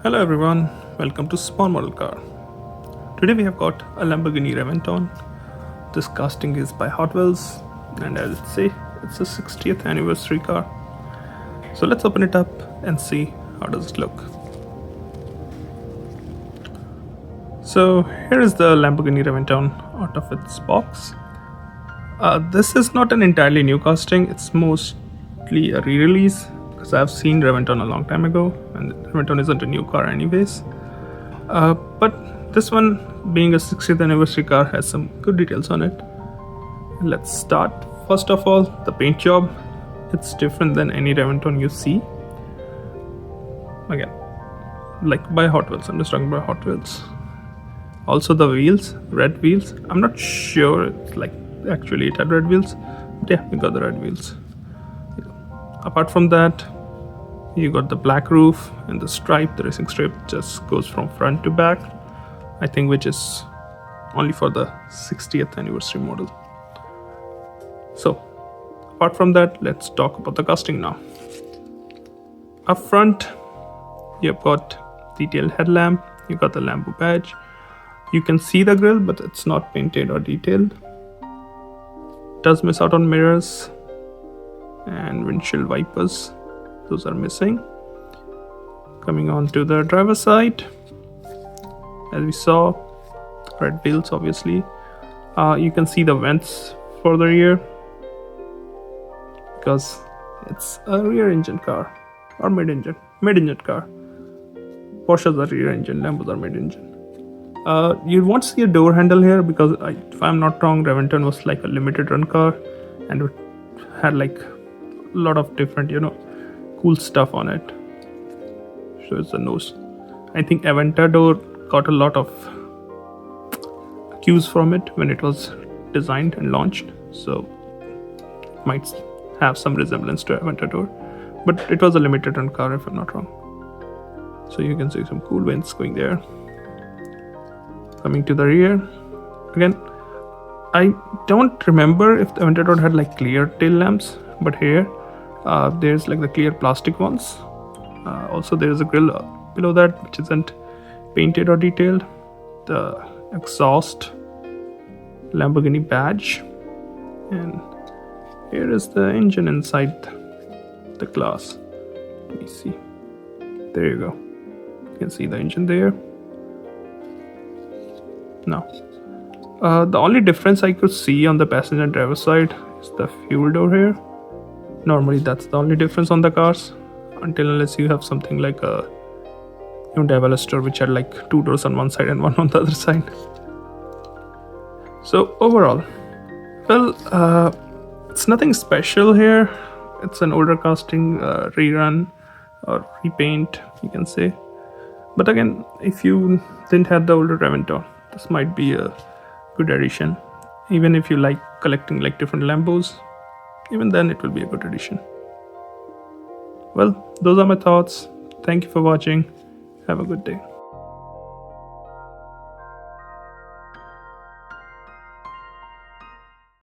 Hello everyone, welcome to Small Model Car. Today we have got a Lamborghini Reventon. This casting is by Hotwheels and as it say, it's a 60th anniversary car. So let's open it up and see how does it look. So here is the Lamborghini Reventon out of its box. This is not an entirely new casting, it's mostly a re-release because I've seen Reventon a long time ago and Reventon isn't a new car anyways. But this one being a 60th anniversary car has some good details on it. Let's start. First of all, the paint job. It's different than any Reventon you see. Again, like by Hot Wheels, I'm just talking about Hot Wheels. Also the wheels, red wheels. I'm not sure it's like actually it had red wheels, but yeah, we got the red wheels. Apart from that, you got the black roof and the stripe. The racing stripe just goes from front to back, I think, which is only for the 60th anniversary model. So apart from that, let's talk about the casting now. Up front, you've got detailed headlamp, you got the Lambo badge. You can see the grille, but it's not painted or detailed. Does miss out on mirrors and windshield wipers. Those are missing. Coming on to the driver's side, as we saw, red wheels obviously. You can see the vents for the rear because it's a rear engine car or mid-engine car. Porsches are rear engine, Lambos are mid-engine. You won't see a door handle here because if I'm not wrong, Reventon was like a limited run car and it had like a lot of different, cool stuff on it. Shows the nose. I think Aventador got a lot of cues from it when it was designed and launched, so it might have some resemblance to Aventador, but it was a limited run car if I'm not wrong. So you can see some cool vents going there. Coming to the rear, again, I don't remember if the Aventador had like clear tail lamps, but here there's like the clear plastic ones. Also there is a grille below that which isn't painted or detailed. The exhaust Lamborghini badge, and here is the engine inside the glass. Let me see. There you go. You can see the engine there. Now, the only difference I could see on the passenger and driver side is the fuel door here. Normally that's the only difference on the cars, unless you have something like a Hyundai Veloster which had like two doors on one side and one on the other side. So overall, well, it's nothing special here. It's an older casting, rerun or repaint, you can say. But again, if you didn't have the older Reventon, this might be a good addition. Even if you like collecting like different Lambos, even then it will be a good addition. Well, those are my thoughts. Thank you for watching. Have a good day.